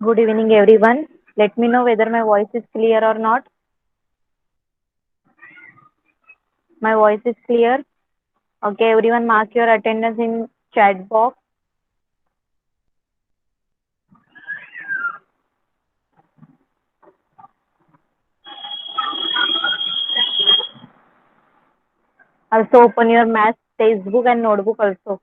Good evening, everyone. Let me know whether my voice is clear or not. My voice is clear. Okay, everyone, mark your attendance in chat box. Also, open your math textbook and notebook also.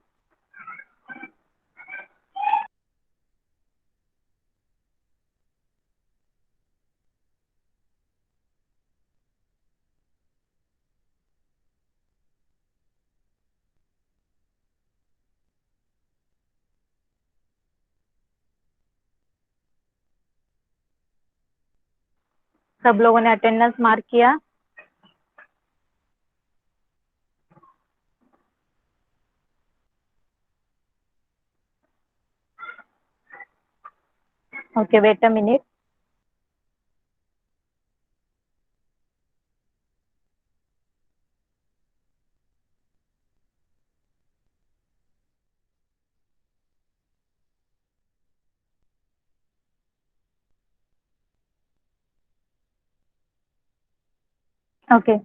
सब लोगों ने attendance mark किया? Okay, wait a minute. Okay,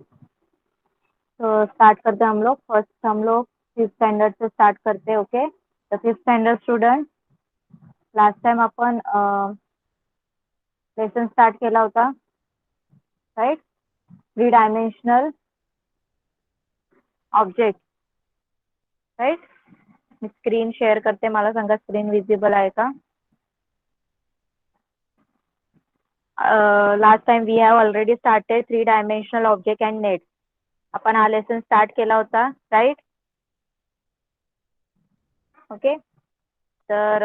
तो start करते हैं हम लोग. First हम लोग फिफ्थ स्टँडर्ड से स्टार्ट करते. ओके, तर fifth standard student, last time आपण लेसन स्टार्ट केला होता, राईट? 3 dimensional object, right? मी स्क्रीन शेअर करते. मला सांगा स्क्रीन विजिबल आहे का? Last time we have already started 3 dimensional object and nets. आपण हा लेसन स्टार्ट केला होता, राईट? ओके, तर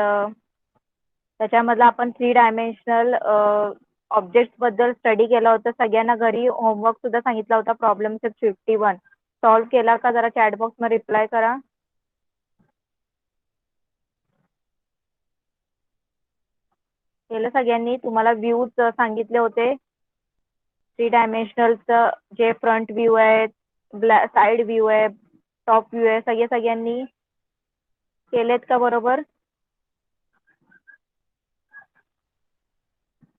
त्याच्यामधला आपण 3 डायमेन्शनल ऑब्जेक्ट बद्दल स्टडी केला होता. सगळ्यांना घरी होमवर्क सुद्धा सांगितला होता. प्रॉब्लेम 51 सॉल्व्ह केला का? जरा चॅट बॉक्स मध्ये रिप्लाय करा. केलं सगळ्यांनी? तुम्हाला व्ह्यूज सांगितले होते 3 डायमेन्शनलचं, जे फ्रंट व्ह्यू आहे, साइड व्ह्यू आहे, टॉप व्ह्यू आहे, सगळ्यांनी केलेत का बरोबर?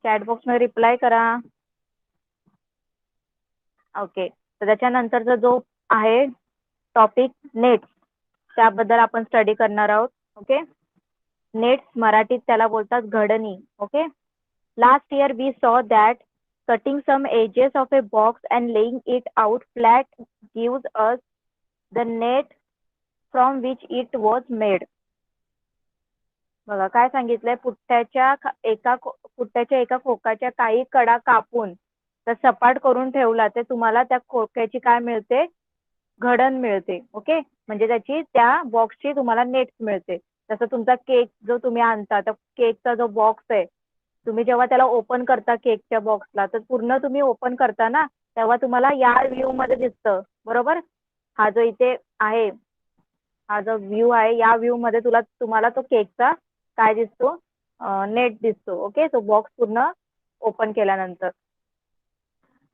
चॅट बॉक्स मध्ये रिप्लाय करा. ओके, तर त्याच्यानंतरचा जो आहे टॉपिक नेट्स, त्याबद्दल आपण स्टडी करणार आहोत. ओके, नेट्स मराठीत त्याला बोलतात घडणी. ओके, लास्ट इयर वी सॉ that cutting some edges of a box and laying it out flat gives us the net from which it was made. बघा काय सांगितलंय, पुट्ट्याच्या एका खोकाच्या काही कडा कापून तर सपाट करून ठेवला तर तुम्हाला त्या खोक्याची काय मिळते? घडण मिळते. ओके, म्हणजे त्याची त्या बॉक्सची तुम्हाला नेट्स मिळते. जसं तुमचा केक जो तुम्ही आणता, तर केकचा जो बॉक्स आहे, तुम्ही जेव्हा त्याला ओपन करता केकच्या बॉक्सला, तर पूर्ण तुम्ही ओपन करता ना, तेव्हा तुम्हाला या व्ह्यू मध्ये दिसतं, बरोबर? हा जो इथे आहे, हा जो व्ह्यू आहे, या व्ह्यू मध्ये तुम्हाला तो केकचा काय दिसतो? नेट दिसतो. ओके, तो बॉक्स पूर्ण ओपन केल्यानंतर.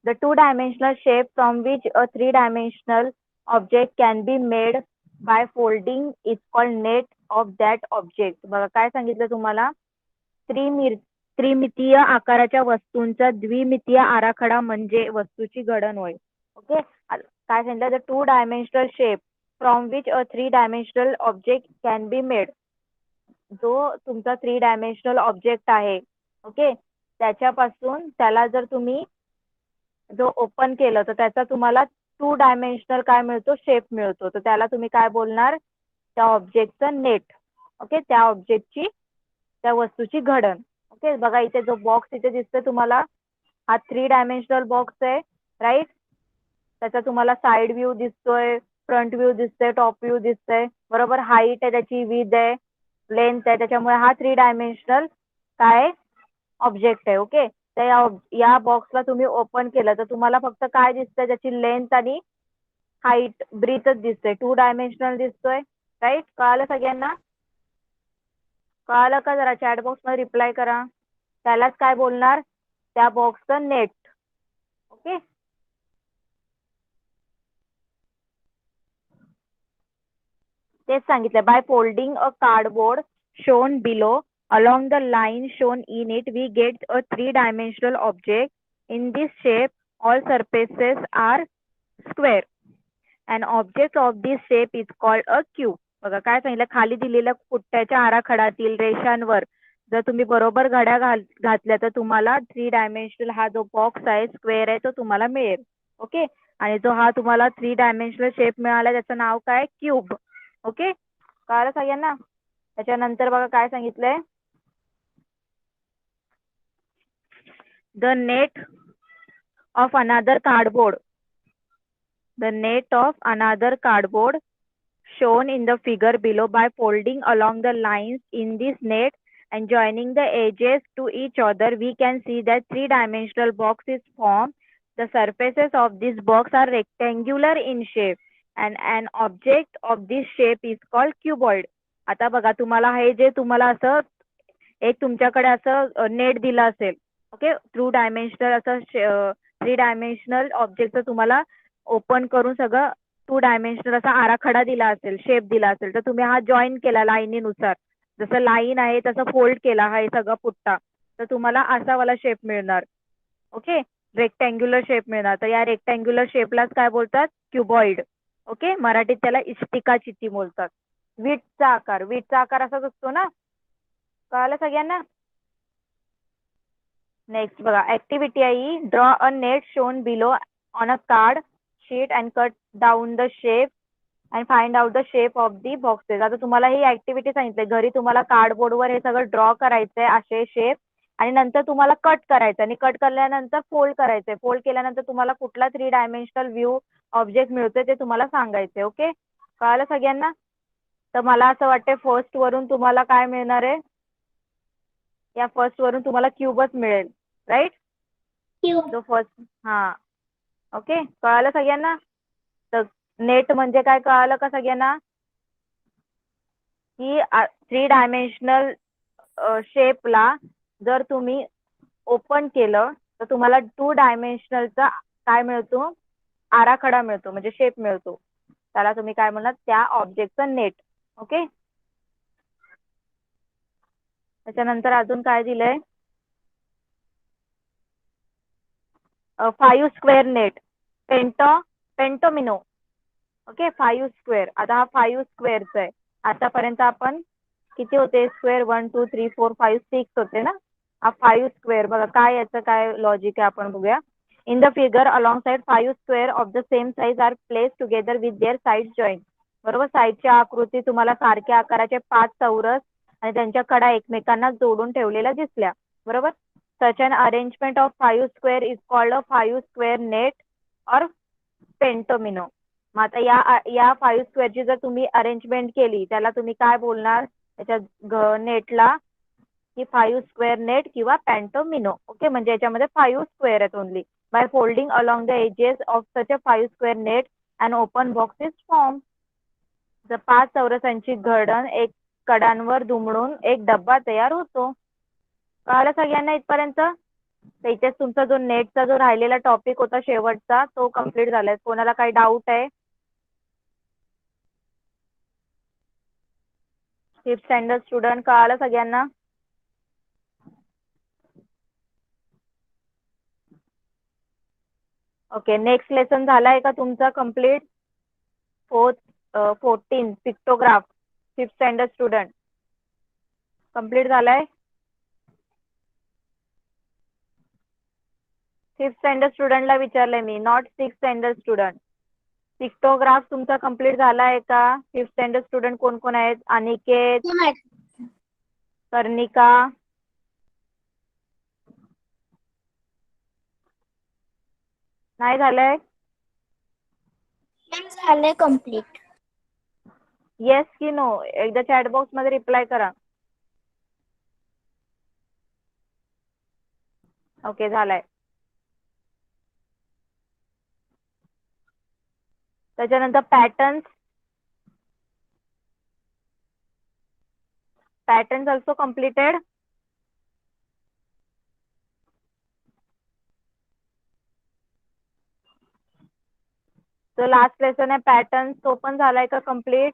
The 2 dimensional shape from which a 3 dimensional object can be made by folding is called net of that object. बघा काय सांगितलं तुम्हाला? त्रिमितीय आकाराच्या वस्तूंचा द्विमितीय आराखडा म्हणजे वस्तूची घडण होय. ओके, काय सांगितलं? The 2 dimensional shape from which a 3 dimensional object can be made. जो तुमचा 3 dimensional ऑब्जेक्ट आहे, ओके, त्याच्यापासून त्याला जर तुम्ही जो ओपन केलं तर त्याचा तुम्हाला 2 डायमेन्शनल काय मिळतो? शेप मिळतो. तर त्याला तुम्ही काय बोलणार? त्या ऑब्जेक्टचं नेट. ओके, त्या ऑब्जेक्टची, त्या वस्तूची घडण. ओके, बघा इथे जो बॉक्स इथे दिसतोय तुम्हाला, हा 3 डायमेन्शनल बॉक्स आहे, राईट? त्याचा तुम्हाला साइड व्ह्यू दिसतोय, फ्रंट व्ह्यू दिसतोय, टॉप व्ह्यू दिसतोय, बरोबर? हाईट आहे त्याची, विथ आहे, लेंथ आहे, त्याच्यामुळे हा 3 डायमेन्शनल काय ऑब्जेक्ट आहे. ओके, तर या बॉक्सला तुम्ही ओपन केलं तर तुम्हाला फक्त काय दिसतंय? त्याची लेंथ आणि हाईट, ब्रीथच दिसतोय, 2 डायमेन्शनल दिसतोय, राईट? कळालं सगळ्यांना? कळालं का? जरा चॅट बॉक्स मध्ये रिप्लाय करा. त्यालाच काय बोलणार? त्या बॉक्सचं नेट. ओके, तेच सांगितलं. By folding a cardboard shown below Along the line shown in it, we get a three-dimensional object. In this shape, all surfaces are square. An object of this shape is called a cube. बघा काय सांगितलं, खाली दिलेल्या पुट्ट्याच्या आराखड्यातील रेषांवर जर तुम्ही बरोबर घड्या घातल्या तर तुम्हाला थ्री डायमेन्शनल हा जो बॉक्स आहे स्क्वेअर आहे तो तुम्हाला मिळेल. ओके. आणि जो हा तुम्हाला थ्री डायमेन्शनल शेप मिळाला त्याचं नाव काय, क्यूब. ओके, कळलं सगळ्यांना. त्याच्यानंतर बघा काय सांगितलंय, the net of another cardboard. The net of another cardboard shown in the figure below. By folding along the lines in this net and joining the edges to each other, we can see that three-dimensional box is formed. The surfaces of this box are rectangular in shape and an object of this shape is called cuboid. आता बघा तुम्हाला हे जे तुम्हाला असं एक तुमच्याकडे असं नेट दिलं असेल, ओके, थ्रू डायमेन्शनल असं थ्री डायमेन्शनल ऑब्जेक्टचं तुम्हाला ओपन करून सगळं टू डायमेन्शनल असा आराखडा दिला असेल, शेप दिला असेल, तर तुम्ही हा जॉईन केला लाईनीनुसार, जसं लाईन आहे तसं फोल्ड केला हा सगळा पुट्टा, तर तुम्हाला असा वाला शेप मिळणार. ओके, रेक्टँग्युलर शेप मिळणार. तर या रेक्टँग्युलर शेपलाच काय बोलतात, क्युबॉइड. ओके, मराठीत त्याला इष्टिका चिती बोलतात. वीटचा आकार, वीटचा आकार असाच असतो ना, कळालं सगळ्यांना. नेक्स्ट बघा, ऍक्टिव्हिटी आहे, draw a net shown below on a card sheet and cut down the shape and find out the shape of the boxes. आता तुम्हाला ही ऍक्टिव्हिटी सांगितली, घरी तुम्हाला कार्डबोर्डवर हे सगळं ड्रॉ करायचंय असे शेप, आणि नंतर तुम्हाला कट करायचं, आणि कट केल्यानंतर फोल्ड करायचंय. फोल्ड केल्यानंतर तुम्हाला कुठला थ्री डायमेन्शनल व्ह्यू ऑब्जेक्ट मिळतोय ते तुम्हाला सांगायचंय. ओके, कळालं सगळ्यांना. तर मला असं वाटतंय फर्स्ट वरून तुम्हाला काय मिळणार आहे, या फर्स्ट वरून तुम्हाला क्यूबच मिळेल, राईट. जो फर्स्ट, हा, ओके, कळालं सगळ्यांना. तर नेट म्हणजे काय कळालं का सगळ्यांना, की थ्री डायमेन्शनल शेपला जर तुम्ही ओपन केलं तर तुम्हाला टू डायमेन्शनलचा काय मिळतो, आराखडा मिळतो, म्हणजे शेप मिळतो. त्याला तुम्ही काय म्हणणार, त्या ऑब्जेक्टचं नेट. ओके, त्याच्यानंतर अजून काय दिलंय, 5 square net, pentomino. Okay, 5 square. आता हा 5 स्क्वेअरचा आहे. आतापर्यंत आपण किती होते स्क्वेअर, 1 2 3 4 5 6 होते ना. हा 5 स्क्वेअर, बघा काय याचं काय लॉजिक आहे आपण बघूया. In the figure along side 5 square of the same size are place together with their side joint. बरोबर, साईडच्या आकृती तुम्हाला सारख्या आकाराचे 5 चौरस आणि त्यांच्या कडा एकमेकांना जोडून ठेवलेल्या दिसल्या. बरोबर, such an arrangement of 5 square is called a 5 square net or pentomino. मग आता या 5 स्क्वेअरची जर तुम्ही अरेंजमेंट केली त्याला तुम्ही काय बोलणार, त्याच्या नेटला, की 5 स्क्वेअर नेट किंवा पेंटोमिनो. ओके, म्हणजे याच्यामध्ये 5 स्क्वेअर आहेत only. By folding along the edges of such a 5 square net and open box is form. जर 5 चौरसांची घडण एक कडांवर दुमडून एक डब्बा तयार होतो. कळालं सगळ्यांना इथपर्यंत. तर इथेच तुमचा जो नेटचा जो राहिलेला टॉपिक होता शेवटचा तो कम्प्लीट झालाय. कोणाला काही डाऊट आहे, फिफ्थ स्टँडर्ड स्टुडंट, कळालं सगळ्यांना. ओके, नेक्स्ट लेसन झालाय का तुमचा complete, 14 pictograph, fifth standard student, complete झालाय. फिफ्थ स्टँडर्ड स्टुडंटला विचारलंय मी, not six standard student. Pictograph तुमचा कम्प्लीट झालाय का. फिफ्थ स्टँडर्ड स्टुडंट कोण कोण आहेत, अनिकेत, कर्णिका, नाही झालंय. झालंय कम्प्लीट. येस की नो, एकदा चॅट बॉक्स मध्ये रिप्लाय करा. ओके, झालाय. त्याच्यानंतर पॅटर्न्स ऑल्सो कम्प्लिटेड. जो लास्ट लेसन आहे पॅटर्न तो पण झालाय का कम्प्लीट.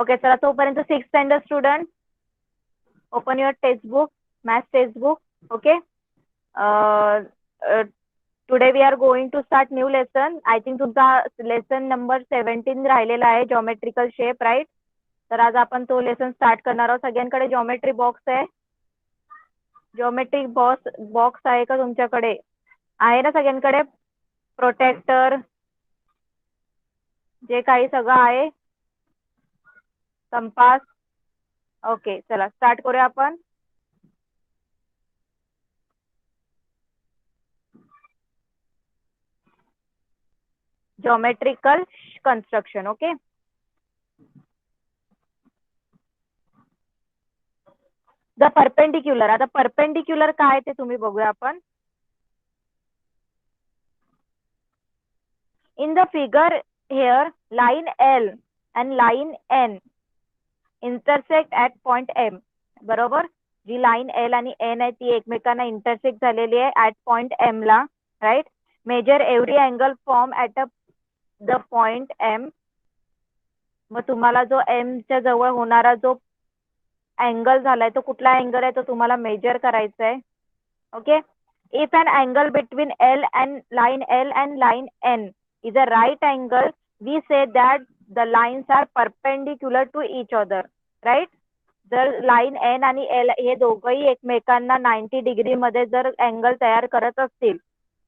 ओके चला तोपर्यंत 6th standard student open your text book maths text book okay today we are going to start new lesson I think तुमचा लेसन नंबर 17 राहिलेला आहे जॉमेट्रिकल शेप राईट तर आज आपण तो लेसन स्टार्ट करणार आहोत सगळ्यांकडे जॉमेट्री बॉक्स आहे जॉमेट्रिक बॉक्स आहे का तुमच्याकडे आहे ना सगळ्यांकडे प्रोटेक्टर जे काही सगळं आहे कंपास ओके चला स्टार्ट करूया आपण geometrical construction okay the perpendicular आता perpendicular काय ते तुम्ही बघूया आपण in the figure here line L and line N intersect at point M बरोबर जी लाईन L आणि N आहे ती एकमेकांना इंटरसेक्ट झालेली आहे at point M ला write measure every angle form at the point M मग तुम्हाला जो M च्या जवळ होणारा जो अँगल झालाय तो कुठला अँगल आहे तो तुम्हाला मेजर करायचा आहे okay if an angle between L and line N is a right angle we say that the lines are perpendicular to each other right जर लाईन N आणि L हे दोघंही एकमेकांना 90 डिग्री मध्ये जर अँगल तयार करत असतील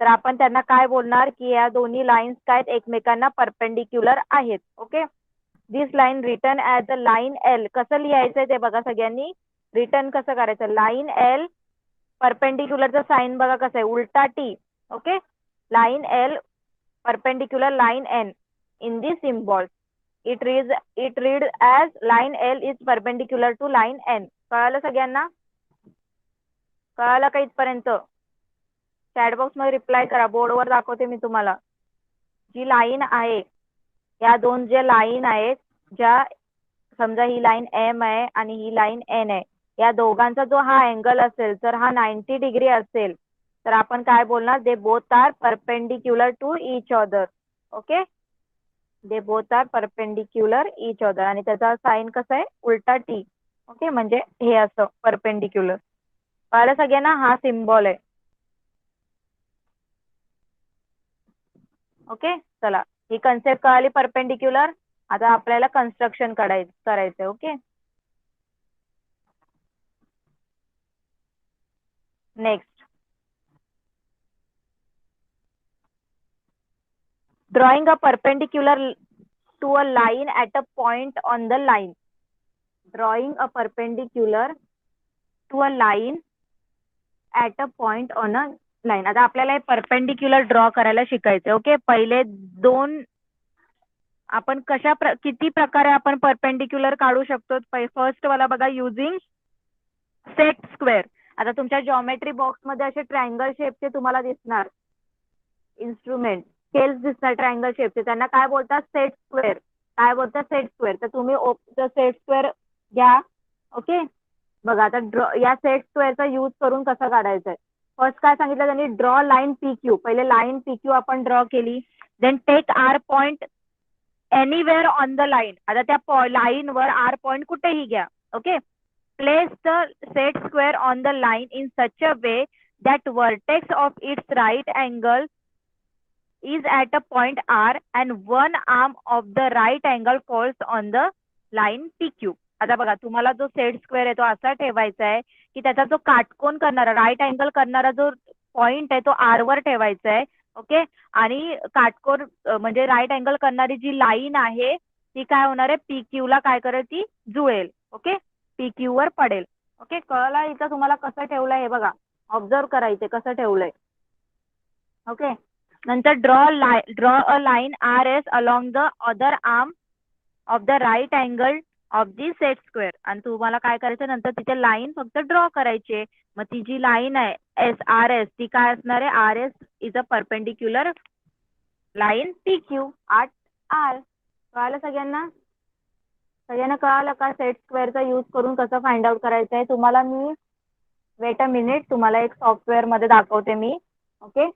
तर आपण त्यांना काय बोलणार की या दोन्ही लाईन्स काय एकमेकांना परपेंडिक्युलर आहेत okay this line return as a line L कसं लिहायचंय ते बघा सगळ्यांनी रिटर्न कसं करायचं लाईन L परपेंडिक्युलरचा साइन बघा कसं आहे उलटा T okay line L perpendicular line N in this symbol it read as line L is perpendicular to line N कळालं सगळ्यांना कळालं का इथपर्यंत चॅट बॉक्स मध्ये रिप्लाय करा बोर्डवर दाखवते मी तुम्हाला जी लाईन आहे या दोन जे लाईन आहेत ज्या समजा ही लाईन M आहे आणि ही लाईन N आहे या दोघांचा जो हा अँगल असेल तर हा 90 डिग्री असेल तर आपण काय बोलणार they both are perpendicular to each other okay they both are perpendicular each other आणि त्याचा साइन कसा आहे उलटा टी ओके म्हणजे हे असं परपेंडिक्युलर कळलं सगळ्यांना हा सिम्बॉल आहे ओके चला ही कन्सेप्ट कळाली परपेंडिक्युलर आता आपल्याला कन्स्ट्रक्शन करायचंय okay next drawing a perpendicular to a line at a point on the line drawing a perpendicular to a line at a point on a line आता आपल्याला हे perpendicular draw करायला शिकायचं okay पहिले दोन आपण किती प्रकारे आपण परपेंडिक्युलर काढू शकतो फर्स्ट वाला बघा युजिंग सेट स्क्वेअर आता तुमच्या जॉमेट्री बॉक्स मध्ये असे ट्रायंगल शेपचे तुम्हाला दिसणार इन्स्ट्रुमेंट स्केल्स दिसणार ट्रायंगल शेपचे त्यांना काय बोलतात सेट स्क्वेअर काय बोलतात सेट स्क्वेअर तर तुम्ही सेट स्क्वेअर घ्या ओके बघा आता या सेट स्क्वेअरचा यूज करून कसं काढायचं आहे फर्स्ट काय सांगितलं त्यांनी ड्रॉ लाईन PQ पहिले लाईन PQ आपण ड्रॉ केली then take R point anywhere on the line आता त्या लाईन वर आर पॉइंट कुठेही घ्या okay place the set square on the line in such a way that vertex of its right angle is at a point R and one arm of the right angle falls on the line PQ आता बघा तुम्हाला जो set square आहे तो असा ठेवायचा आहे की त्याचा जो काटकोन करणारा राईट अँगल करणारा जो पॉइंट आहे तो R वर ठेवायचा आहे ओके आणि काटकोन म्हणजे राईट अँगल करणारी जी लाईन आहे ती काय होणार आहे PQ ला काय करेल ती जुळेल ओके PQ वर पडेल ओके कळलं इथं तुम्हाला कसं ठेवलंय हे बघा ऑब्झर्व करायचे कसं ठेवलंय ओके नंतर draw a line RS along the other arm of the right angle of the set square आणि तुम्हाला काय करायचं नंतर तिथे लाईन फक्त ड्रॉ करायची मग ती जी लाईन आहे RS ती काय असणार आहे RS is a perpendicular line PQ at R कळालं सगळ्यांना कळालं का सेट स्क्वेअरचा यूज करून कसं फाइंड आउट करायचं आहे तुम्हाला मी वेट अ मिनिट तुम्हाला एक सॉफ्टवेअर मध्ये दाखवते मी ओके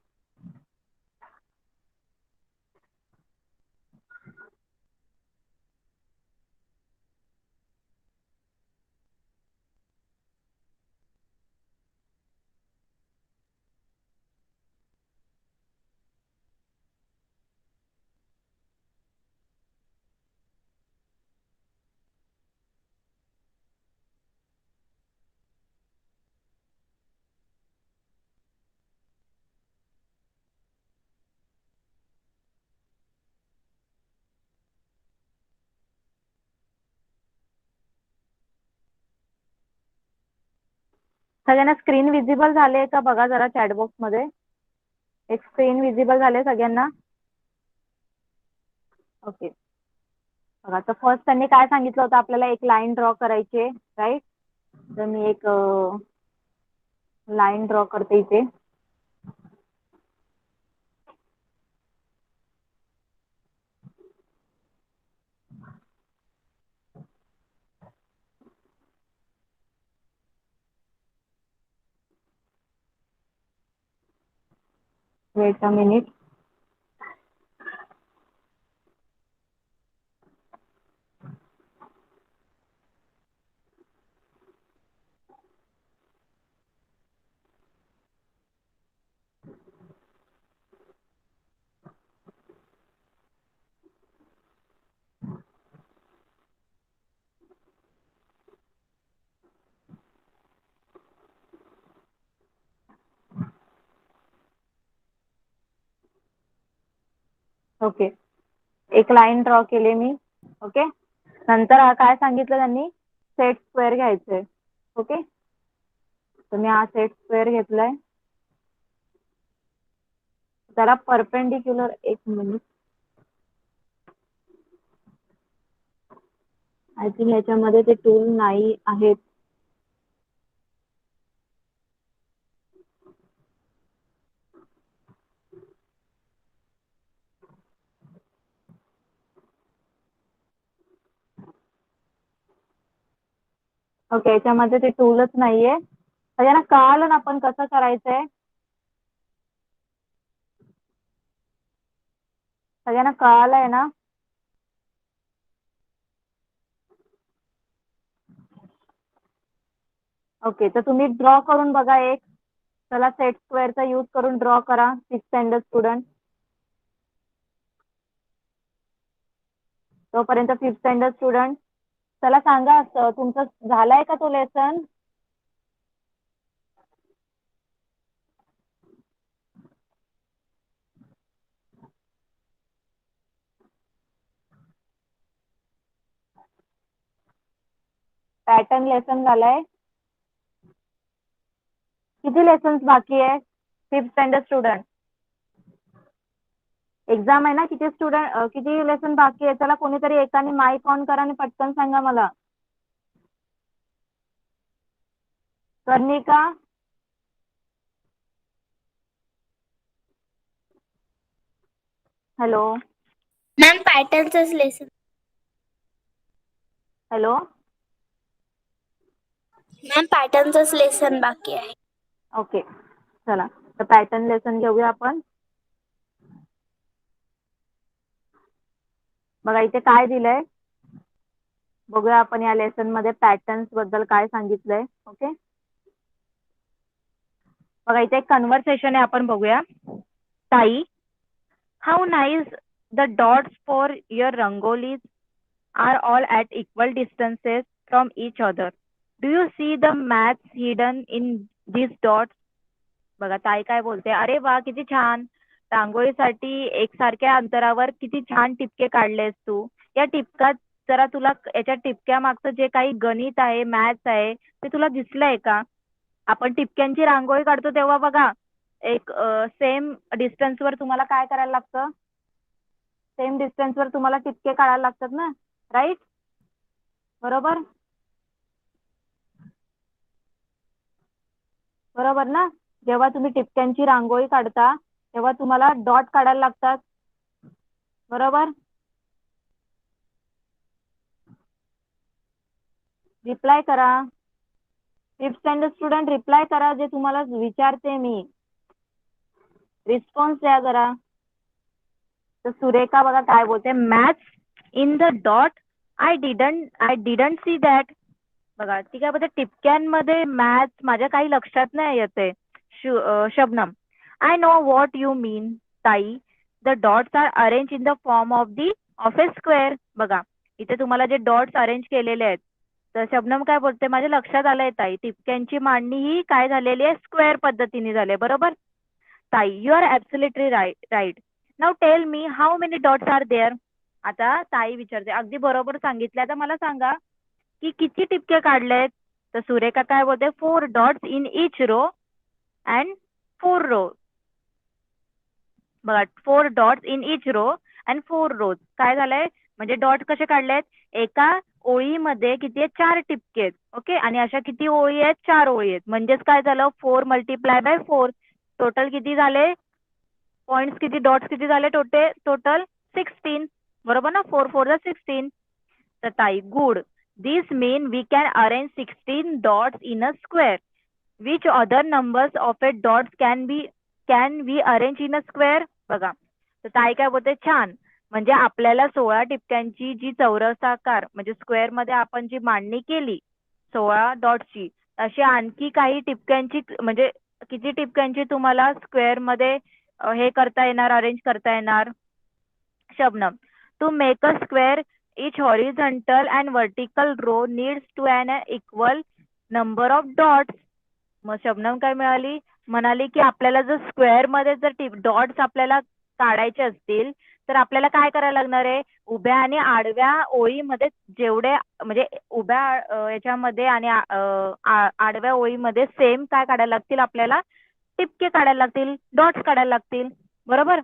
सगळ्यांना स्क्रीन विजिबल झाले का बघा जरा चॅटबॉक्स मध्ये. एक स्क्रीन विजिबल झाले सगळ्यांना. ओके. बघा तर फर्स्ट त्यांनी काय सांगितलं होतं आपल्याला, एक लाईन ड्रॉ करायची, राईट. तर मी एक लाईन ड्रॉ करते इथे. Weight a minute. ओके. एक लाईन ड्रॉ केली मी. ओके. नंतर काय सांगितलं त्यांनी, सेट स्क्वेअर घ्यायचंय. ओके. तर मी हा सेट स्क्वेअर घेतलाय. त्याला परपेंडिक्युलर, एक मिनिट, आय थिंक याच्यामध्ये ते टूल नाही आहेत. ओके. याच्यामध्ये ते टूलच नाहीये. सगळ्यांना कळालं ना आपण कसं करायचंय. सगळ्यांना कळालंय ना. ओके. तर तुम्ही ड्रॉ करून बघा एक. चला सेट स्क्वेअरचा यूज करून ड्रॉ करा, 6th स्टँडर्ड स्टुडंट. तोपर्यंत 5th स्टँडर्ड स्टुडंट, चला सांगा तुमचं झालाय का तो लेसन. पॅटर्न लेसन झालाय. किती लेसन्स बाकी आहे 5th स्टँडर्ड स्टुडंट. एक्झाम आहे ना. किती स्टुडंट, किती लेसन बाकी आहे. चला कोणीतरी एकाने माईक ऑन करा आणि पटकन सांगा मला. कर्णिका. हॅलो. मॅम पॅटर्नचंच लेसन. हॅलो. मॅम पॅटर्नचंच लेसन बाकी आहे. ओके. चला तर पॅटर्न लेसन घेऊया आपण. बघा इथे काय दिलंय बघूया आपण या लेसन मध्ये पॅटर्न्स बद्दल काय सांगितलंय. ओके. बघा इथे एक कन्व्हर्सेशन आहे, आपण बघूया. ताई, how nice the dots for your rangolis are all at equal distances from each other. Do you see the maths hidden in these dots? बघा ताई काय बोलते, अरे वा किती छान, रांगोळीसाठी एकसारख्या अंतरावर किती छान टिपके काढलेस तू. या टिपकात जरा तुला याच्या टिपक्या मागचं जे काही गणित आहे, मॅथ्स आहे, ते तुला दिसलंय का. आपण टिपक्यांची रांगोळी काढतो तेव्हा बघा एक सेम डिस्टन्सवर तुम्हाला काय करायला लागतं, सेम डिस्टन्सवर तुम्हाला टिपके काढायला लागतात ना, राईट. बरोबर. बरोबर ना. जेव्हा तुम्ही टिपक्यांची रांगोळी काढता तेव्हा तुम्हाला डॉट काढायला लागतात. बरोबर. रिप्लाय करा 5th स्टँडर्ड स्टुडंट, रिप्लाय करा. जे तुम्हाला विचारते मी, रिस्पॉन्स द्या जरा. तर सुरेखा बघा काय बोलते, maths in the dot, I didn't see that. बघा ती काय बोलते, टिपक्यांमध्ये मॅथ्स माझ्या काही लक्षात नाही येते. Shabnam, I know what you mean ताई, the dots are arrange in the form of a square. बघा इथे तुम्हाला जे डॉट्स अरेंज केलेले आहेत, तर शबनम काय बोलते, माझ्या लक्षात आलंय ताई, टिपक्यांची मांडणी ही काय झालेली आहे, स्क्वेअर पद्धतीने झाली. बरोबर ताई, you are absolutely right. Now tell me how many dots are there. आता ताई विचारते, अगदी बरोबर सांगितलं. आता मला सांगा की किती टिपके काढलेत. तर सुरेखा काय बोलते 4 dots in each row and 4 row. बघा 4 dots in each row and 4 rows. काय झालंय म्हणजे डॉट कसे काढलेत एका ओळीमध्ये किती आहेत 4 टिपके आहेत. ओके आणि अशा किती ओळी आहेत 4 ओळी आहेत. म्हणजेच काय झालं 4 मल्टिप्लाय बाय 4 टोटल किती झाले पॉइंट्स किती डॉट्स किती झाले टोटल 16. बरोबर ना 4 4 जा 16. तर ताई good. This mean we can arrange 16 dots in a square. Which other numbers of a dots can we arrange in a square. बघा तर ताई काय बोलते छान. म्हणजे आपल्याला 16 टिपक्यांची जी चौरसाकार म्हणजे स्क्वेअर मध्ये आपण जी मांडणी केली 16 डॉट्सची अशी आणखी काही टिपक्यांची म्हणजे किती टिपक्यांची तुम्हाला स्क्वेअर मध्ये हे करता येणार अरेंज करता येणार. Shabnam to make a square each horizontal and vertical row needs to an equal number of dots. मग शबनम काय म्हणाली की आपल्याला जर स्क्वेअर मध्ये जर डॉट्स आपल्याला काढायचे असतील तर आपल्याला काय करायला लागणार आहे उभ्या आणि आडव्या ओळीमध्ये जेवढे म्हणजे उभ्या याच्यामध्ये आणि आडव्या ओळीमध्ये सेम काय काढायला लागतील आपल्याला टिपके काढायला लागतील डॉट्स काढायला लागतील. बरोबर.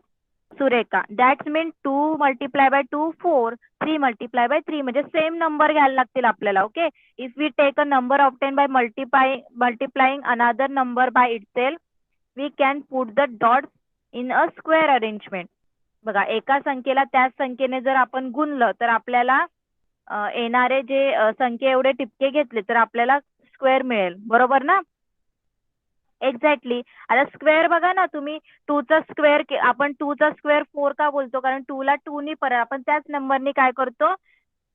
Surekha that's mean 2 multiply by 2 4 3 multiply by 3 म्हणजे सेम नंबर घ्यायला लागतील आपल्याला. Okay if we take a number obtain by multiplying another number by itself we can put the dots in a square arrangement. बघा एका संख्येला त्याच संख्येने जर आपण गुणलं तर आपल्याला येणारे जे संख्ये एवढे टिपके घेतले तर आपल्याला स्क्वेअर मिळेल. बरोबर ना. एक्झॅक्टली. आता स्क्वेअर बघा ना तुम्ही 2 चा स्क्वेअर आपण 2 चा स्क्वेअर 4 का बोलतो कारण 2 ला 2 नी परत आपण त्याच नंबरनी काय करतो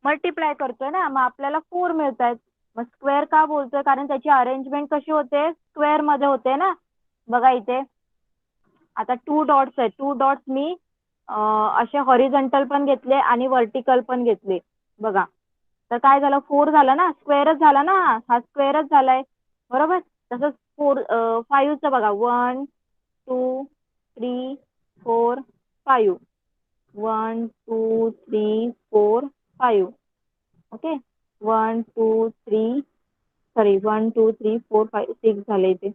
मल्टिप्लाय करतोय ना मग आपल्याला 4 मिळतायत. मग स्क्वेअर का बोलतोय कारण त्याची अरेंजमेंट कशी होते स्क्वेअर मध्ये होते ना. बघा इथे आता 2 डॉट्स आहेत 2 डॉट्स मी असे हॉरिझॉन्टल पण घेतले आणि वर्टिकल पण घेतले. बघा तर काय झालं 4 झालं ना स्क्वेअरच झाला ना हा स्क्वेअरच झालाय. बरोबर. तसंच 5 चं बघा 1 2 3 4 5 1 2 3 4 5. ओके 1 2 3 सॉरी 1 2 3 4 5 6 झाले इथे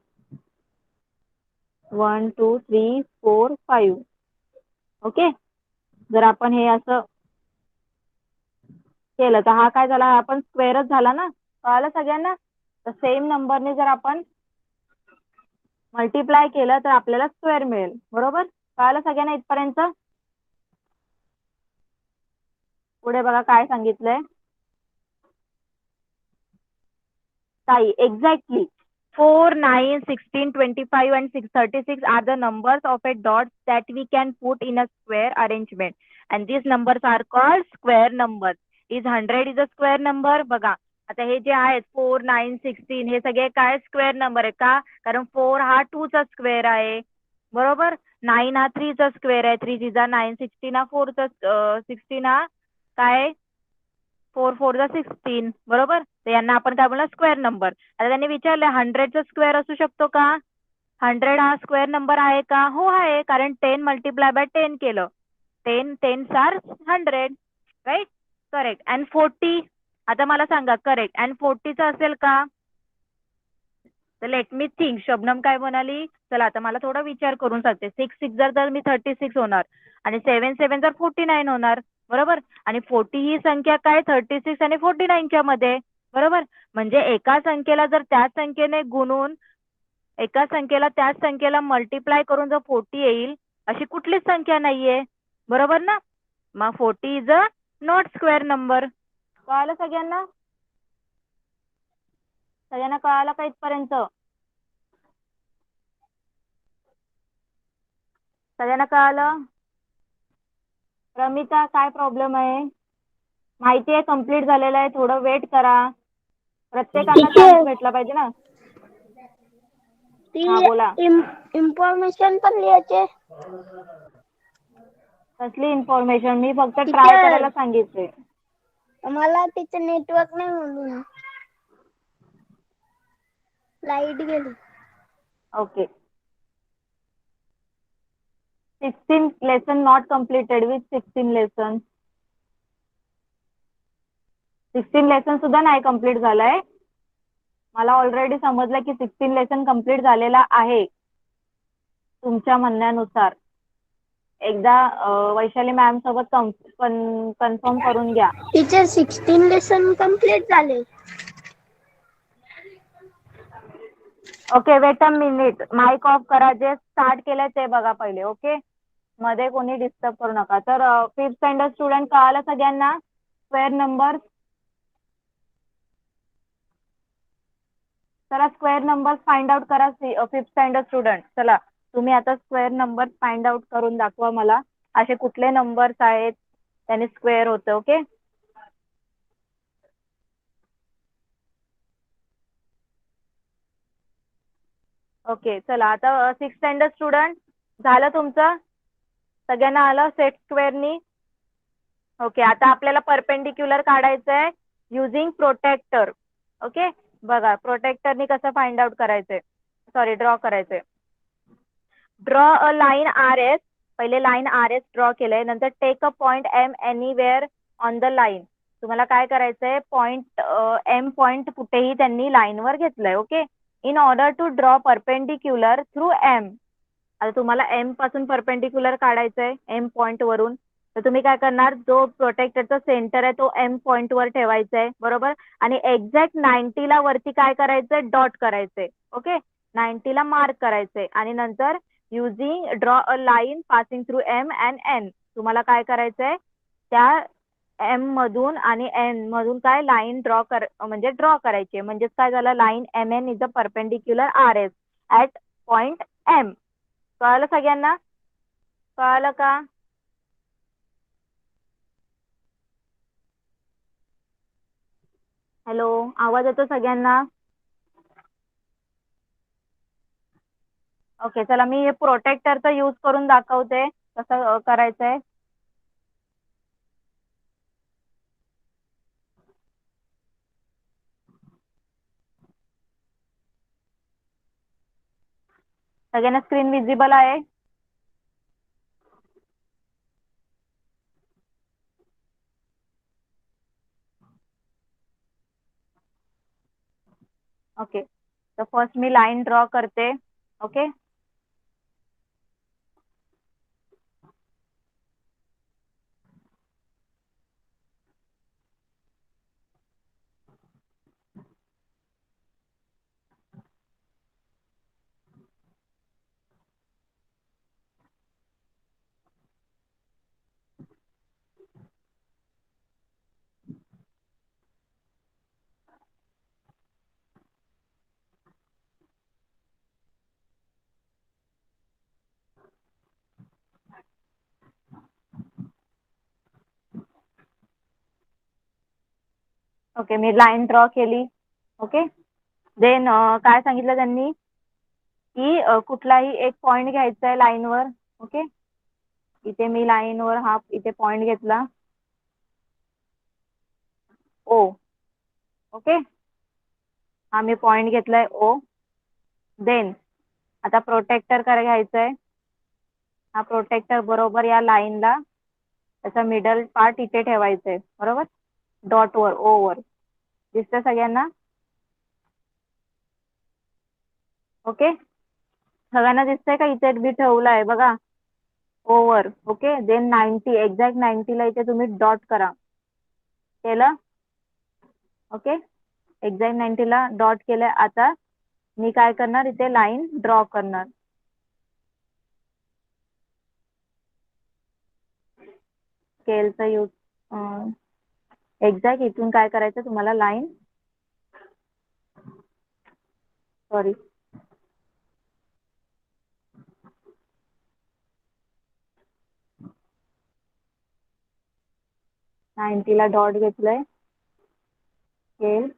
1 2 3 4 5. ओके जर आपण हे असं केलं तर हा काय झाला आपण स्क्वेअरच झाला ना. कळालं सगळ्यांना. तर सेम नंबरने जर आपण मल्टिप्लाय केलं तर आपल्याला स्क्वेअर मिळेल. बरोबर. कळालं सगळ्यांना इथपर्यंत. पुढे बघा काय सांगितलंय ताई exactly 4 9 16 25 and 36 are the numbers of a dots that we can put in a square arrangement and these numbers are called square numbers. Is 100 is a square number. बघा आता हे जे आहेत 4 9 16 हे सगळे काय स्क्वेअर नंबर आहे का कारण 4 हा 2 चा स्क्वेअर आहे. बरोबर. 9 हा 3 चा स्क्वेअर आहे 3 जा 9 16 हा 4 चा 16 हा काय 4 4 जा 16. बरोबर. तर यांना आपण काय बोलणार स्क्वेअर नंबर. आता त्यांनी विचारलं 100 चा स्क्वेअर असू शकतो का 100 हा स्क्वेअर नंबर आहे का हो आहे कारण 10 मल्टिप्लाय बाय 10 केलं 10 10 आर 100. राईट. करेक्ट. अँड 40 आता मला सांगा करेक्ट अँड 40 चा असेल का. तर लेट मी थिंक. शबनम काय म्हणाली चला आता मला थोडा विचार करून सांगते 6 6 जर तर मी 36 होणार आणि 7 7 जर 49 होणार. बरोबर. आणि 40 ही संख्या काय 36 आणि 49 च्या मध्ये. बरोबर. म्हणजे एका संख्येला जर त्याच संख्येने गुणून एका संख्येला त्याच संख्येला मल्टिप्लाय करून जर 40 येईल अशी कुठलीच संख्या नाहीये. बरोबर ना. मग 40 is a not square number. कळालं सगळ्यांना. सगळ्यांना कळालं का इथपर्यंत. सगळ्यांना कळालं. रमिता काय प्रॉब्लेम आहे माहिती आहे कम्प्लीट झालेलं आहे थोडं वेट करा प्रत्येकाला चान्स भेटला पाहिजे ना. हा बोला. इन्फॉर्मेशन पण लिहायचे. कसली इन्फॉर्मेशन मी फक्त ट्राय टीचर करायला सांगितले. मला तिचं नेटवर्क नाही म्हणून लाईट गेली. Okay 16 lesson not completed with 16 lesson 16 lesson सुद्धा नाही कम्प्लीट झालंय. मला ऑलरेडी समजलं की 16 लेसन कम्प्लीट झालेला आहे तुमच्या म्हणण्यानुसार. एकदा वैशाली मॅम सोबत कन्फर्म करून घ्या. टीचर 16 लेसन कम्प्लीट झाले. Okay wait a minute, mike off करा. जे स्टार्ट केलंय ते बघा पहिले. ओके, मध्ये कोणी डिस्टर्ब करू नका. तर 5th स्टँडर्ड स्टुडंट कळालं सगळ्यांना स्क्वेअर नंबर? चला स्क्वेअर नंबर फाइंड आउट करा 5th स्टँडर्ड स्टुडंट. चला तुम्ही आता स्क्वेअर नंबर फाइंड आउट करून दाखवा मला. असे कुठले नंबर्स आहेत त्याने स्क्वेअर होतं. ओके, ओके चला आता 6th स्टँडर्ड स्टुडंट झालं तुमचं? सगळ्यांना आलं सेट स्क्वेअरनी? ओके, आता आपल्याला परपेंडिक्युलर काढायचं आहे युझिंग प्रोटेक्टर. ओके, बघा प्रोटेक्टरनी कसं फाइंड आउट करायचंय, सॉरी ड्रॉ करायचंय. Draw a line R S. पहिले लाईन आर एस ड्रॉ केलंय, नंतर take a point M anywhere on the line. तुम्हाला काय करायचंय, पॉइंट एम पॉइंट कुठेही त्यांनी लाईनवर घेतलंय. Okay, in order to draw perpendicular through M. आता तुम्हाला एम पासून परपेंडिक्युलर काढायचंय एम पॉइंट वरून. तर तुम्ही काय करणार, जो प्रोटेक्टरचा सेंटर आहे तो एम पॉइंट वर ठेवायचा आहे, बरोबर. आणि एक्झॅक्ट 90 ला वरती काय करायचंय, डॉट करायचंय. ओके, 90 ला मार्क करायचंय आणि नंतर using draw a line passing through M and N. तुम्हाला काय करायचंय, त्या एम मधून आणि एन मधून काय लाईन म्हणजे ड्रॉ करायची. म्हणजेच काय झालं, line M N is a perpendicular R S at point M. कळालं सगळ्यांना? कळालं का? हॅलो, आवाज येतो सगळ्यांना? ओके चला मी प्रोटेक्टरचा यूज करून दाखवते कसं करायचंय. सगळ्यांना स्क्रीन विजिबल आहे? ओके, तर फर्स्ट मी लाईन ड्रॉ करते. ओके, ओके मी लाईन ड्रॉ केली. ओके, देन काय सांगितलं त्यांनी की कुठलाही एक पॉइंट घ्यायचा आहे लाईनवर. ओके, इथे मी लाईनवर हा इथे पॉइंट घेतला ओ. ओके, हा मी पॉइंट घेतलाय ओ. देन आता प्रोटेक्टर काय घ्यायचं आहे, हा प्रोटेक्टर बरोबर या लाईनला त्याचा मिडल पार्ट इथे ठेवायचा आहे, बरोबर डॉट वर ओ वर. दिसतंय सगळ्यांना? ओके, सगळ्यांना दिसतंय का? इथे बी ठेवलं आहे बघा ओवर. ओके, देन 90 एक्झॅक्ट 90 ला इथे तुम्ही डॉट करा. केलं? ओके, एक्झॅक्ट 90 ला डॉट केलंय. आता मी काय करणार, इथे लाईन ड्रॉ करणार. स्केलचा यूज एक्झॅक्ट इथून काय करायचं तुम्हाला, लाईन सॉरी 90 ला डॉट घेतलंय. स्केल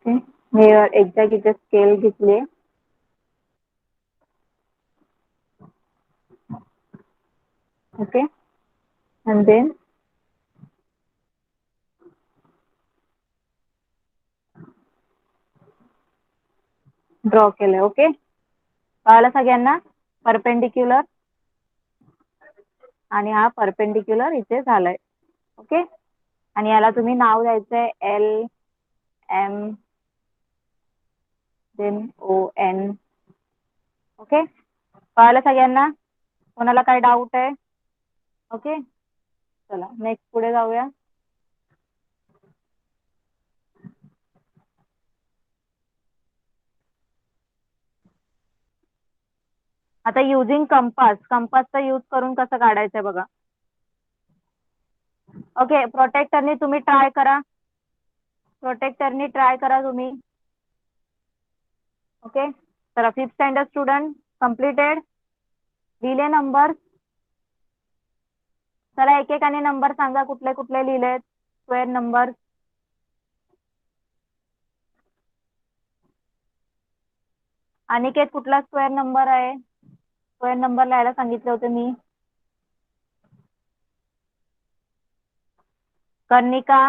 मी एक्झॅक्ट इथे स्केल घेतली. Okay, and then ड्रॉ केलंय. ओके, कळालं सगळ्यांना? परपेंडिक्युलर आणि हा परपेंडिक्युलर इथे झालाय. ओके, आणि याला तुम्ही नाव द्यायचंय L M then O N. Okay, कळालं सगळ्यांना? कोणाला काय डाऊट आहे? ओके, चला नेक्स्ट पुढे जाऊया. आता युजिंग कंपास, कंपासचा यूज करून कसं काढायचंय बघा. ओके, प्रोटेक्टरनी तुम्ही ट्राय करा, प्रोटेक्टरनी ट्राय करा तुम्ही. ओके, चला 5th स्टँडर्ड स्टुडंट कम्प्लिटेड. लिहिले नंबर. चला एकेकाने नंबर सांगा, कुठले कुठले लिहिलेत स्क्वेअर नंबर. अनिकेत कुठला स्क्वेअर नंबर आहे? स्क्वेअर नंबर लिहायला सांगितले होते मी. कर्णिका,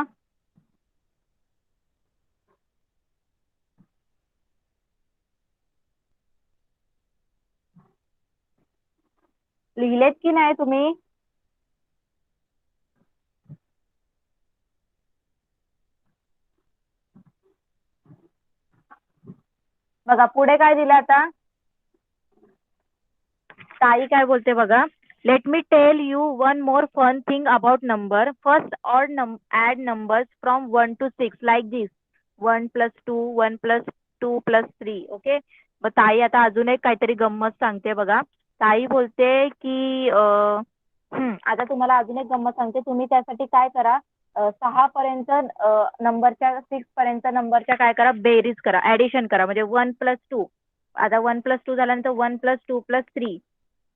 लिहिलेत की नाही तुम्ही? बघा पुढे काय दिलं आता. ताई काय बोलते बघा. Let me tell you one more fun thing about number. First odd add numbers from 1 to 6 like this. 1 + 2, 1 + 2 + 3. Okay, मग ताई आता अजून एक काहीतरी गंमत सांगते बघा. ताई बोलते की आता तुम्हाला अजून एक गंमत सांगते. तुम्ही त्यासाठी काय करा, 6 पर्यंत नंबरच्या 6 पर्यंत नंबरच्या काय करा, बेरीज करा, ऍडिशन करा. म्हणजे 1 + 2. आता 1 + 2 झाल्यानंतर 1 + 2 + 3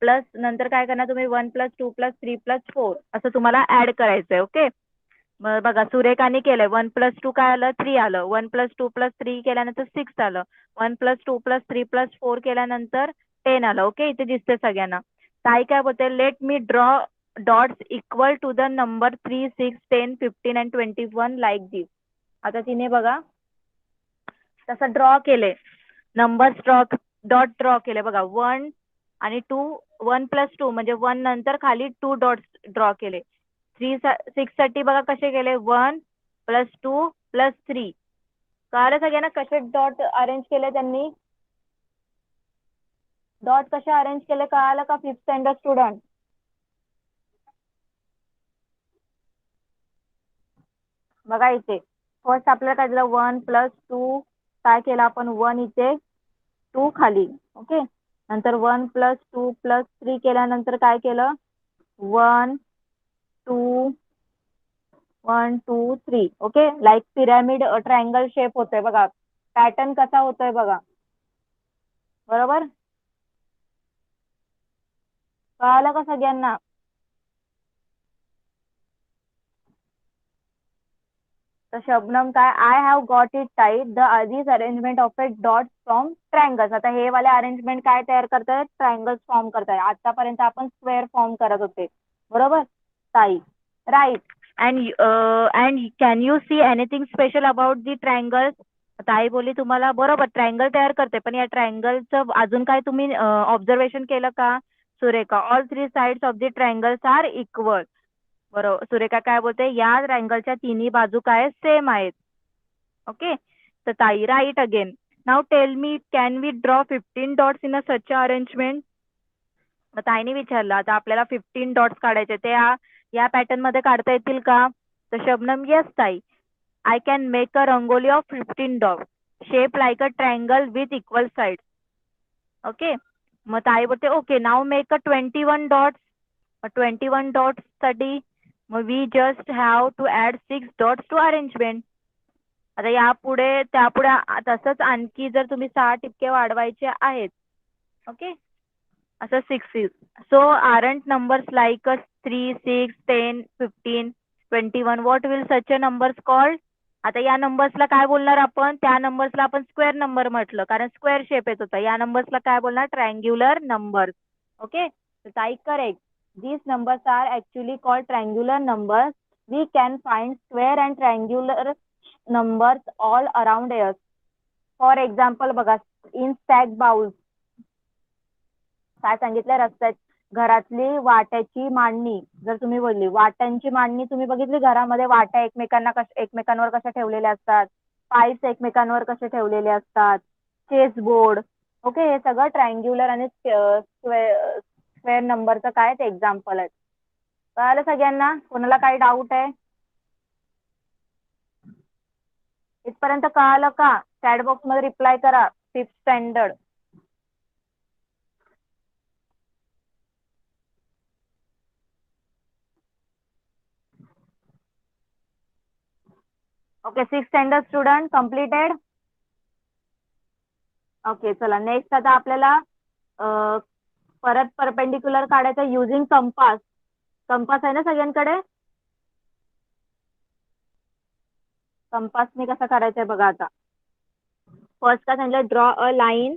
प्लस नंतर काय करणार तुम्ही 1 + 2 + 3 + 4 असं तुम्हाला ऍड करायचंय. ओके, मग बघा सुरेखाने केलंय. 1 + 2 काय आलं, 3 आलं. 1 + 2 + 3 केल्यानंतर 6 आलं. 1 + 2 + 3 + 4 केल्यानंतर 10 आलं. ओके, इथे दिसते सगळ्यांना. ताई काय बोलते, let me draw dots equal to the number 3, 6, 10, 15 and 21 like this. आता तिने बघा तसं ड्रॉ केले, नंबर डॉट ड्रॉ केले बघा. 1 आणि 2, 1 + 2 म्हणजे 1 नंतर खाली 2 डॉट्स ड्रॉ केले. 6 साठी बघा कसे केले, 1 + 2 + 3. कळालं सगळ्यांना कसे डॉट अरेंज केले त्यांनी? डॉट कसे अरेंज केले कळालं का 5th स्टँडर्ड स्टुडंट? बघा इथे फर्स्ट आपल्याला काय दिलं, 1 + 2 काय केलं आपण, 1 इथे 2 खाली. ओके, नंतर 1 + 2 + 3 केल्यानंतर काय केलं, 1 2 1 2 3. Okay, like pyramid triangle shape होतोय बघा. पॅटर्न कसा होतोय बघा. बरोबर, कळालं का सगळ्यांना? तर शबनम काय, I have got it tight the this arrangement of A dot from triangles. आता हे वाले अरेंजमेंट काय तयार करतायत, ट्रायंगल्स फॉर्म करताय. आतापर्यंत आपण स्क्वेअर फॉर्म करत होते. बरोबर ताई, right. And can you see anything special about the triangles? ताई बोली तुम्हाला बरोबर ट्रायंगल तयार करते, पण या ट्रायंगलचं अजून काय तुम्ही ऑब्झर्वेशन केलं का? Surekha, all 3 sides of the triangles are equal. बरोबर, सुरेखा काय बोलते, या ट्रायंगलच्या तिन्ही बाजू काय सेम आहेत. ओके, तर ताई right again. Now tell me, can we draw 15 dots in a such arrangement? मग ताईने विचारलं आता आपल्याला 15 डॉट्स काढायचे, ते या पॅटर्न मध्ये काढता येतील का? तर शबनम, येस ताई, I can make a rangoli of 15 dots shape like a triangle with equal side. Okay, मग ताई बोलते okay, now make a 21 dots. 21 dots साठी मग we just have to add 6 dots to arrangement. आता यापुढे त्यापुढे तसंच आणखी जर तुम्ही 6 ठिपके वाढवायचे आहेत. ओके, असं 6. So aren't numbers like 3, 6, 10, 15, 21 what will such a numbers called? आता या नंबर्सला काय बोलणार आपण, त्या नंबर्सला आपण स्क्वेअर नंबर म्हटलं कारण स्क्वेअर शेप येत होता. या नंबर्सला काय बोलणार, ट्रायंग्युलर नंबर्स. ओके, तर ताई correct. these numbers are actually called triangular numbers. We can find square and triangular numbers all around us. For example, बघा in stack bowls काय सांगितलंय रस्त्यात घरातली वाट्याची मांडणी जर तुम्ही बोलली वाट्यांची मांडणी तुम्ही बघितली घरामध्ये वाट्या एकमेकांवर कशा ठेवलेल्या असतात पाईप्स एकमेकांवर कसे ठेवलेले असतात चेस बोर्ड ओके हे सगळं ट्रायंग्युलर आणि स्क्वेअर नंबरचं काय ते एक्झाम्पल आहे कळालं सगळ्यांना कोणाला काही डाऊट आहे इथपर्यंत कळालं का चॅट बॉक्स मध्ये रिप्लाय करा 5th standard okay 6th standard student completed okay चला नेक्स्ट आता आपल्याला परत परपेंडिक्युलर काढायचं युजिंग कंपास कंपास आहे ना सगळ्यांकडे कंपासने कसं करायचंय बघा आता फर्स्ट काय सांगितलं draw a line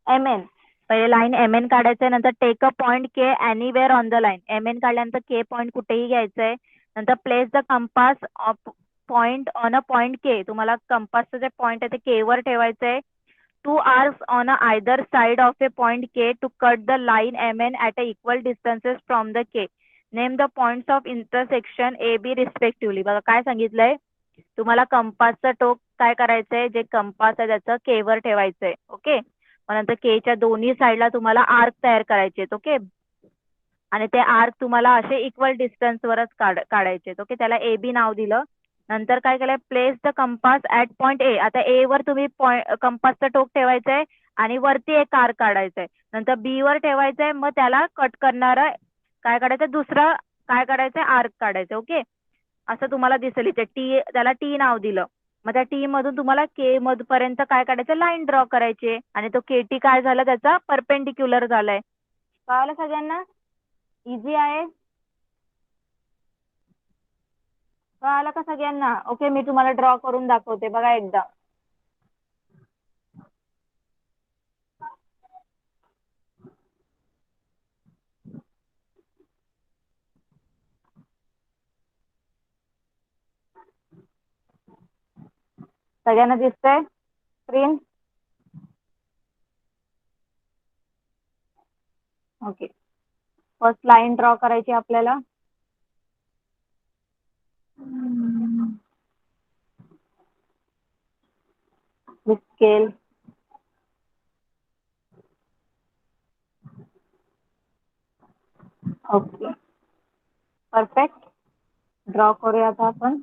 M N पहिले लाईन एम एन काढायचंय नंतर take a point K anywhere on the line M N काढल्यानंतर के पॉईंट कुठेही घ्यायचंय नंतर place the compass point on a point K तुम्हाला कंपासचं जे पॉईंट आहे ते के वर ठेवायचंय 2 arcs on either side of a point K to cut the line MN at a equal distances from the K. Name the points of intersection AB respectively. बघा काय सांगितलंय तुम्हाला कंपासचं टोक काय करायचंय जे कंपास आहे त्याचं के वर ठेवायचंय ओके मग नंतर के च्या दोन्ही साईडला तुम्हाला आर्क तयार करायचे ओके आणि ते आर्क तुम्हाला असे इक्वल डिस्टन्स वरच काढायचे ओके त्याला ए बी नाव दिलं नंतर काय केलंय place the compass at point A आता ए वर तुम्ही कंपासचं टोक ठेवायचंय आणि वरती एक आर्क काढायचंय नंतर बी वर ठेवायचंय मग त्याला कट करणारं काय काढायचं दुसरं काय काढायचंय आर्क काढायचं ओके असं तुम्हाला दिसेल इथे टी त्याला टी नाव दिलं मग त्या टी मधून तुम्हाला के पर्यंत काय काढायचं लाईन ड्रॉ करायची आणि तो के टी काय झालं त्याचा परपेंडिक्युलर झालाय कळालं सगळ्यांना इझी आहे कळालं का सगळ्यांना ओके मी तुम्हाला ड्रॉ करून दाखवते बघा एकदा सगळ्यांना दिसतंय screen okay first line draw करायची आपल्याला with scale okay perfect draw करूया आता आपण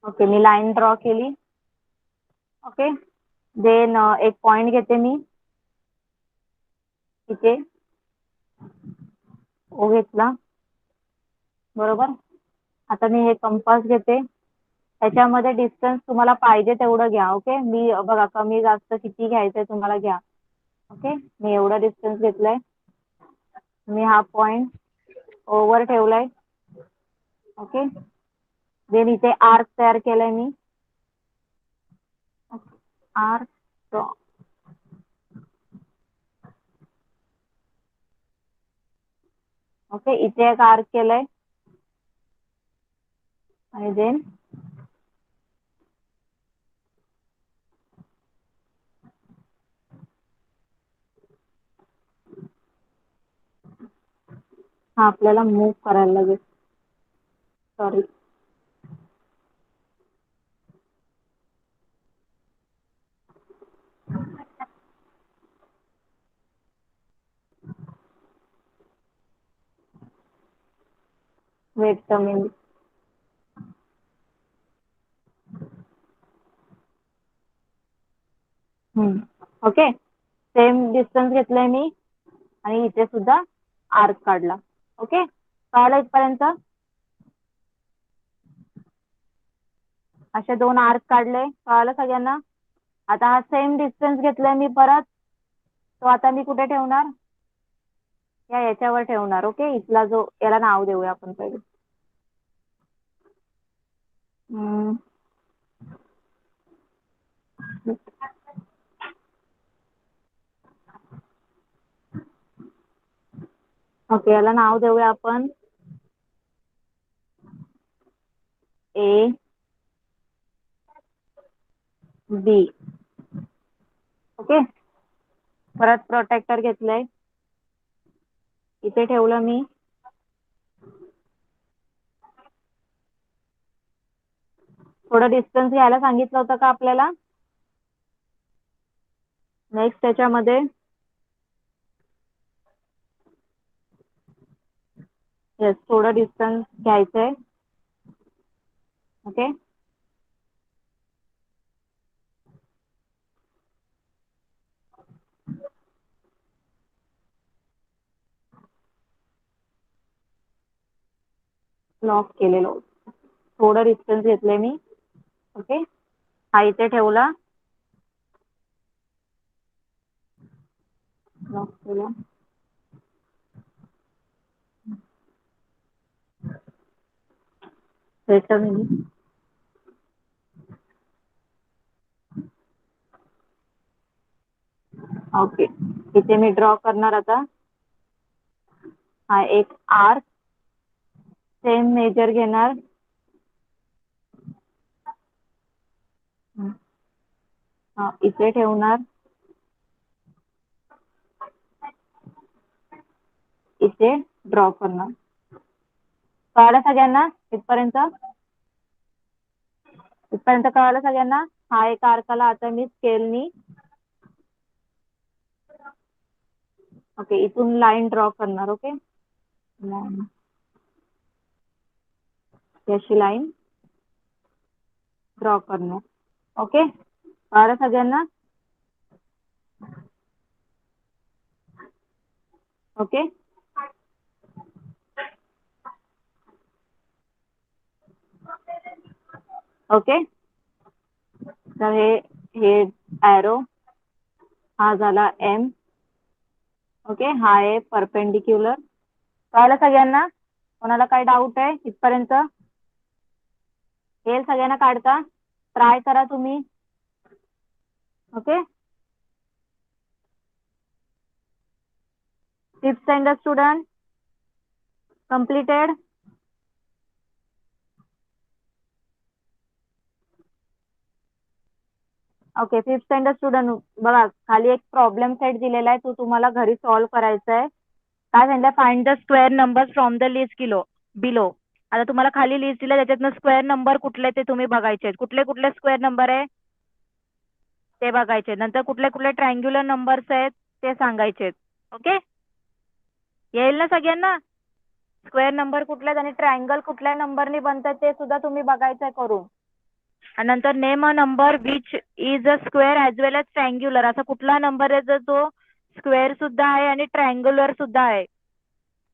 ओके मी लाईन ड्रॉ केली ओके देन एक पॉइंट घेते मी इथे ओ घेतला बरोबर आता मी हे कंपास घेते त्याच्यामध्ये डिस्टन्स तुम्हाला पाहिजे तेवढं घ्या ओके मी बघा कमी जास्त किती घ्यायचंय तुम्हाला घ्या ओके मी एवढं डिस्टन्स घेतलंय मी हा पॉइंट ओव्हर ठेवलाय ओके देन इथे आर्क तयार केलाय मी आर्क ओके इथे एक आर्क केलंय आणि देन हा आपल्याला मूव्ह करायला लागेल सॉरी वेट कमी ओके सेम डिस्टन्स घेतलंय मी आणि इथे सुद्धा आर्क काढला ओके कळालं इथपर्यंत असे 2 आर्क काढले कळालं सगळ्यांना आता हा सेम डिस्टन्स घेतलाय मी परत तो आता मी कुठे ठेवणार याच्यावर ठेवणार ओके इथला जो याला नाव देऊया आपण पहिले ओके, याला नाव देऊया आपण ए बी. ओके, परत प्रोटेक्टर घेतलंय, इथे ठेवलं मी. थोडं डिस्टन्स घ्यायला सांगितलं होतं का आपल्याला? नेक्स्ट त्याच्यामध्ये येस, थोडं डिस्टन्स घ्यायचंय. ओके, लॉक केलेलं, थोडं डिस्टन्स घेतलंय मी. ओके, हा इथे ठेवला, लॉक केला. ओके, इथे मी ड्रॉ करणार आता. हा एक आर्क, सेम मेजर घेणार. हा इथे ठेवणार, इथे ड्रॉ करणार. कळालं सगळ्यांना इथपर्यंत? इथपर्यंत कळालं सगळ्यांना? हा एक आर्काला आता मी स्केलनी ओके इथून लाईन ड्रॉ करणार. ओके, लाईन, अशी लाईन ड्रॉ करणार. ओके, कळालं सगळ्यांना? ओके, ओके, तर हे ॲरो हा झाला एम. ओके, हा आहे परपेंडिक्युलर. कळालं सगळ्यांना? कोणाला काही डाऊट आहे इथपर्यंत? हे सगळ्यांना काढता, ट्राय करा तुम्ही. Okay, fifth standard student completed. Okay, fifth standard student बघा, खाली एक प्रॉब्लेम सेट दिलेला आहे, तो तुम्हाला घरी सॉल्व्ह करायचा आहे. काय सांगितलं? Find the square numbers from the list below. आता तुम्हाला खाली लिस्ट दिलं, त्याच्यातनं स्क्वेअर नंबर कुठले ते तुम्ही बघायचे. कुठले कुठले स्क्वेअर नंबर आहे ते बघायचे. नंतर कुठले कुठले ट्रायंग्युलर नंबर्स आहेत ते सांगायचे. ओके, येईल ना सगळ्यांना? स्क्वेअर नंबर कुठले आहेत आणि ट्रायंगल कुठल्या नंबरनी बनतात ते सुद्धा तुम्ही बघायचंय करून. आणि नंतर name a number which is a square as well as triangular. असा कुठला नंबर आहे जो स्क्वेअर सुद्धा आहे आणि ट्रायंग्युलर सुद्धा आहे.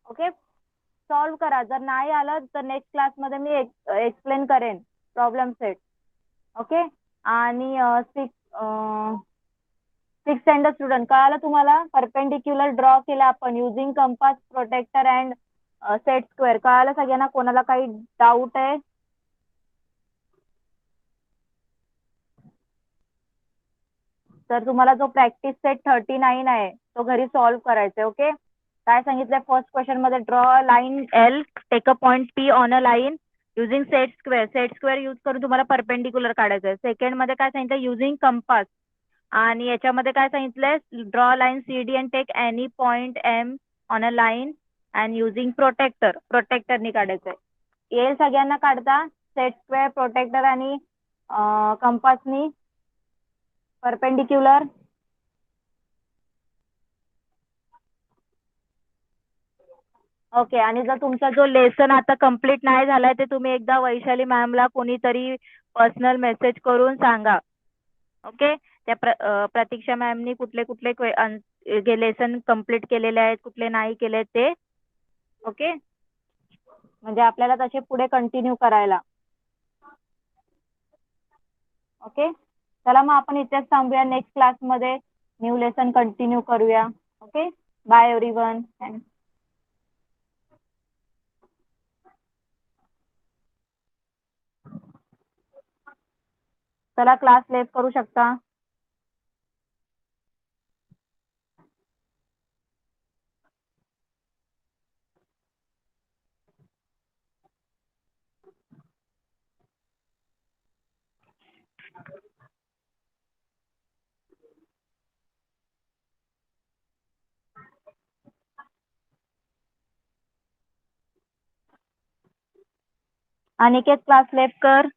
ओके, सॉल्व्ह करा. जर नाही आलं तर नेक्स्ट क्लासमध्ये मी एक्सप्लेन करेन प्रॉब्लेम सेट. ओके, आणि सिक्स स्टँडर्ड स्टुडंट कळालं तुम्हाला? परपेंडिक्युलर ड्रॉ केला आपण using compass, protractor and set square. कळालं सगळ्यांना? कोणाला काही डाऊट आहे? तर तुम्हाला जो प्रॅक्टिस सेट 39 आहे तो घरी सॉल्व्ह करायचा. ओके, काय सांगितलंय फर्स्ट क्वेश्चन मध्ये? Draw line L, take a point P on a line using set square. Set square use करून तुम्हाला परपेंडिक्युलर काढायचं आहे. सेकंड मध्ये काय सांगितलं? Using compass. आणि याच्यामध्ये काय सांगितलंय? Draw line C D and take any point M on a line and using protractor. प्रोटेक्टरनी काढायचंय. येईल सगळ्यांना काढता? सेट स्क्वेअर, प्रोटेक्टर आणि कंपासनी परपेंडिक्युलर. ओके, आणि जर तुमचा जो लेसन आता कंप्लीट नाही झालाय ते तुम्ही एकदा वैशाली मॅमला कोणीतरी पर्सनल मेसेज करून सांगा. ओके, त्या प्रतीक्षा मॅमनी कुठले कुठले लेसन कंप्लीट केलेले आहेत, कुठले नाही केले ते. ओके, म्हणजे आपल्याला तसे पुढे कंटिन्यू करायला. ओके, चला मग आपण इथेच थांबूया. नेक्स्ट क्लासमध्ये न्यू लेसन कंटिन्यू करूया. Okay, bye everyone. चला क्लास लेफ्ट करू शकता. अनिकेत क्लास लेफ्ट कर.